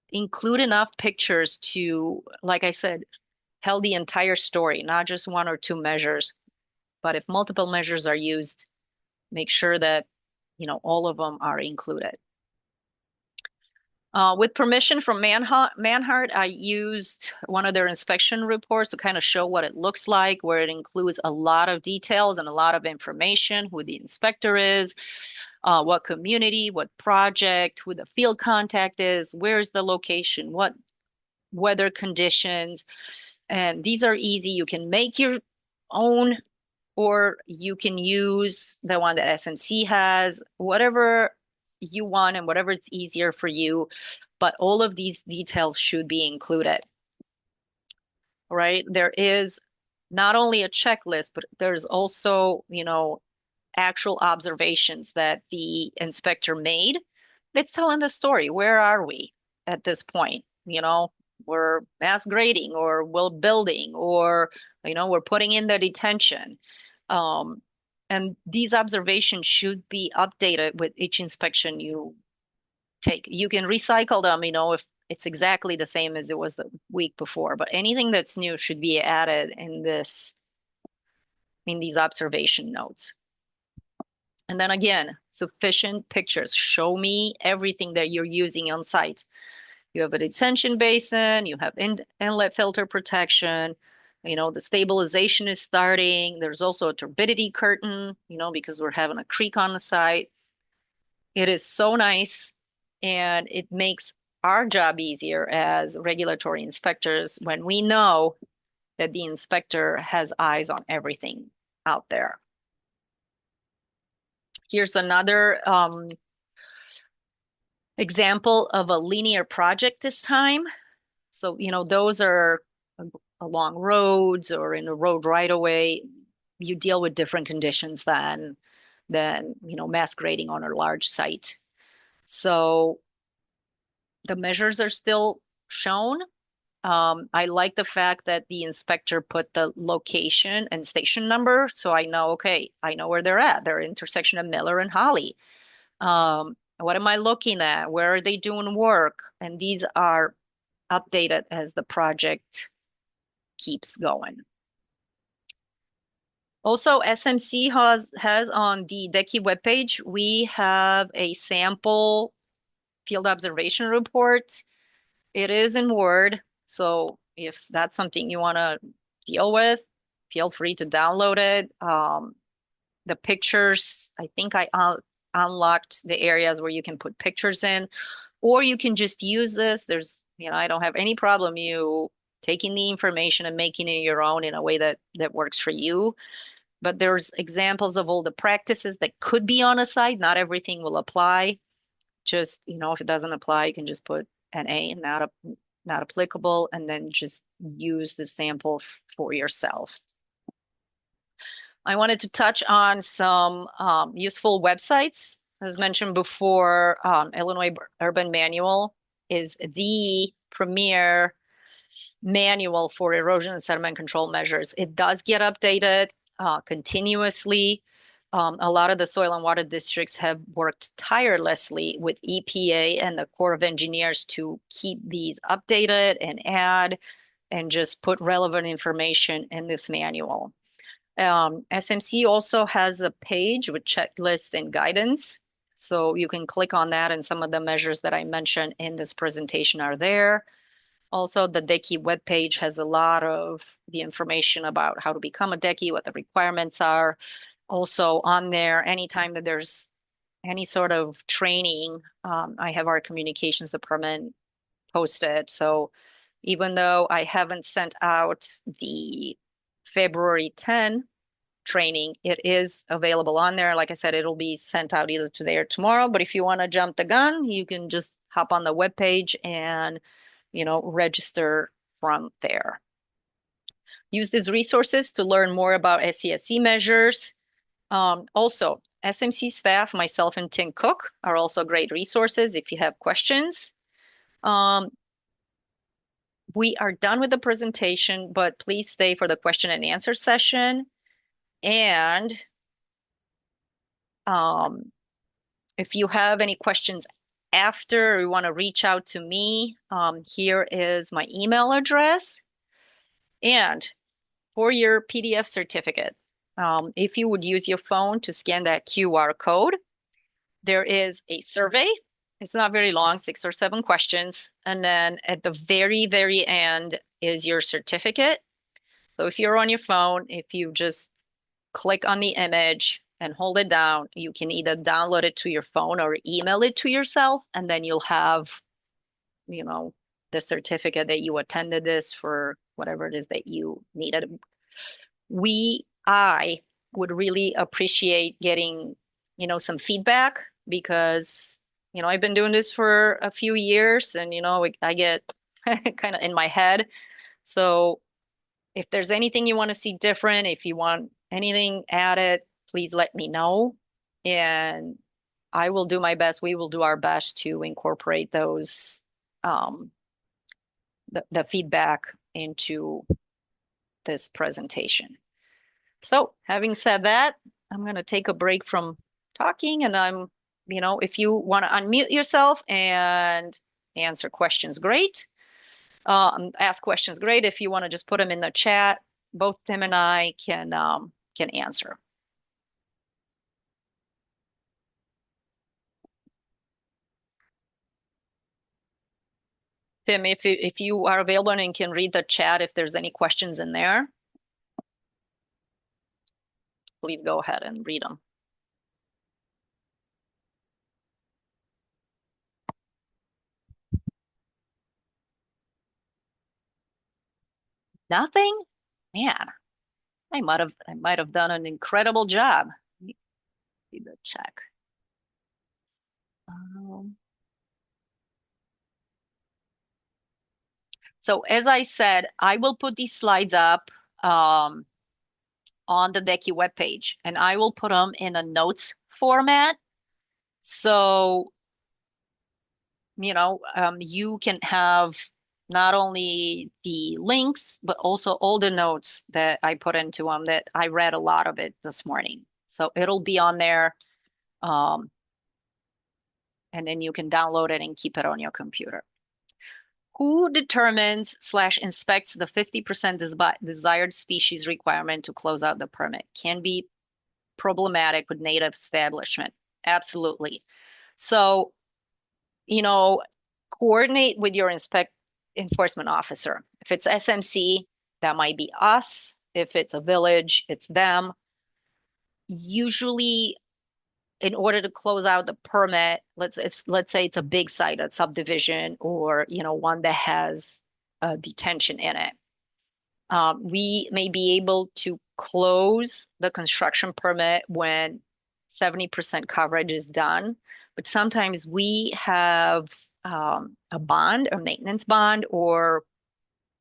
include enough pictures to, like I said, tell the entire story, not just 1 or 2 measures. But if multiple measures are used, make sure that, all of them are included. With permission from Manhart, I used one of their inspection reports to kind of show what it looks like, where it includes a lot of details and a lot of information, who the inspector is, what community, what project, who the field contact is, where's the location, what weather conditions. And these are easy. You can make your own, or you can use the one that SMC has, whatever you want and whatever it's easier for you. But all of these details should be included. Right? There is not only a checklist, but there's also, actual observations that the inspector made. That's telling the story. Where are we at this point? We're mass grading, or we're building, or, we're putting in the detention. And these observations should be updated with each inspection you take. You can recycle them, if it's exactly the same as it was the week before, but anything that's new should be added in these observation notes. And then again, sufficient pictures. Show me everything that you're using on site. You have a detention basin, you have inlet filter protection, the stabilization is starting. There's also a turbidity curtain, because we're having a creek on the site. It is so nice, and it makes our job easier as regulatory inspectors when we know that the inspector has eyes on everything out there. Here's another example of a linear project this time. So, those are along roads or in a road right away. You deal with different conditions than mass grading on a large site. So the measures are still shown. I like the fact that the inspector put the location and station number, so I know, okay, I know where they're at. They're intersection of Miller and Holly. What am I looking at? Where are they doing work? And these are updated as the project keeps going. Also, SMC has on the DECI webpage, we have a sample field observation report. It is in Word, so if that's something you want to deal with, feel free to download it. The pictures, I think I unlocked the areas where you can put pictures in, or you can just use this. I don't have any problem you taking the information and making it your own in a way that works for you. But there's examples of all the practices that could be on a site. Not everything will apply. Just, if it doesn't apply, you can just put an A and not applicable, and then just use the sample for yourself. I wanted to touch on some useful websites. As mentioned before, Illinois Urban Manual is the premier manual for erosion and sediment control measures. It does get updated continuously. A lot of the soil and water districts have worked tirelessly with EPA and the Corps of Engineers to keep these updated and add and just put relevant information in this manual. SMC also has a page with checklists and guidance. So you can click on that, and some of the measures that I mentioned in this presentation are there. Also, the DECI webpage has a lot of the information about how to become a DECI, what the requirements are. Also on there, anytime that there's any sort of training, I have our communications department post it. So even though I haven't sent out the February 10 training, it is available on there. Like I said, it'll be sent out either today or tomorrow. But if you want to jump the gun, you can just hop on the webpage and register from there. Use these resources to learn more about SCSC measures. Also, SMC staff, myself and Tim Cook are also great resources if you have questions. We are done with the presentation, but please stay for the question and answer session. And if you have any questions after or you want to reach out to me, here is my email address. And for your PDF certificate, if you would use your phone to scan that QR code, there is a survey. It's not very long, 6 or 7 questions. And then at the very, very end is your certificate. So if you're on your phone, if you just click on the image and hold it down, you can either download it to your phone or email it to yourself, and then you'll have, the certificate that you attended this for whatever it is that you needed. I would really appreciate getting, some feedback because, I've been doing this for a few years and, I get kind of in my head. So if there's anything you want to see different, if you want anything added, please let me know. And I will do my best. We will do our best to incorporate those, the feedback into this presentation. So having said that, I'm going to take a break from talking and if you want to unmute yourself and answer questions, great. Ask questions, great. If you want to just put them in the chat, both Tim and I can answer. Tim, if you are available and can read the chat, if there's any questions in there, please go ahead and read them. Nothing? Man, I might have done an incredible job. Let me see the check. Um, so as I said, I will put these slides up um, on the DECI webpage, and I will put them in a notes format. So, you can have not only the links, but also all the notes that I put into them that I read a lot of it this morning. So it'll be on there. Um, and then you can download it and keep it on your computer. Who determines / inspects the 50% desired species requirement to close out the permit? Can be problematic with native establishment. Absolutely. So, you know, coordinate with your enforcement officer. If it's SMC, that might be us. If it's a village, it's them. Usually, in order to close out the permit, let's say it's a big site, a subdivision, or one that has a detention in it. We may be able to close the construction permit when 70% coverage is done, but sometimes we have a bond, a maintenance bond, or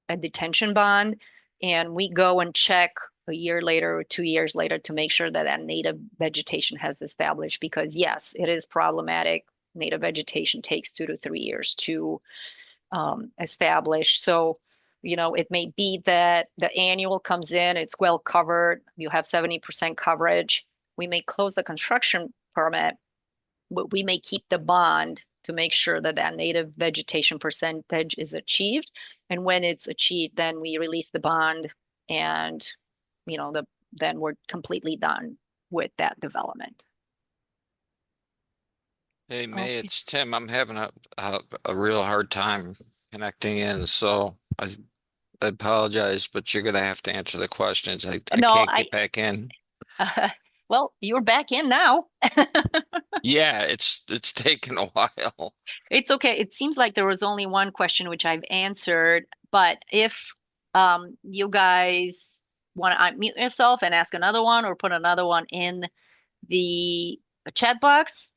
a detention bond, and we go and check a year later or 2 years later to make sure that that native vegetation has established. Because yes, it is problematic. Native vegetation takes 2 to 3 years to establish. So, it may be that the annual comes in, it's well covered, you have 70% coverage. We may close the construction permit, but we may keep the bond to make sure that that native vegetation percentage is achieved. And when it's achieved, then we release the bond and, then we're completely done with that development. Hey, May, Okay. it's Tim. I'm having a real hard time connecting in, so I apologize, but you're gonna have to answer the questions. I No, can't get back in. well, you're back in now. Yeah, it's taken a while. It's okay. It seems like there was only one question which I've answered, but if you guys want to unmute yourself and ask another one or put another one in the chat box,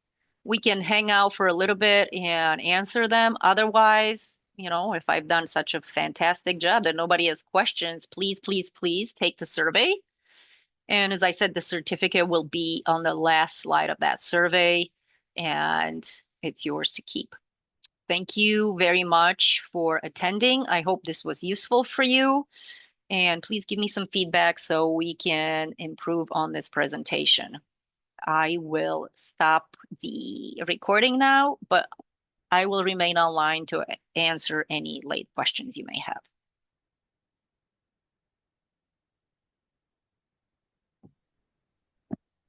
we can hang out for a little bit and answer them. Otherwise, if I've done such a fantastic job that nobody has questions, please, please, please take the survey. And as I said, the certificate will be on the last slide of that survey, and it's yours to keep. Thank you very much for attending. I hope this was useful for you. And please give me some feedback so we can improve on this presentation. I will stop the recording now, but I will remain online to answer any late questions you may have.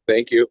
Thank you.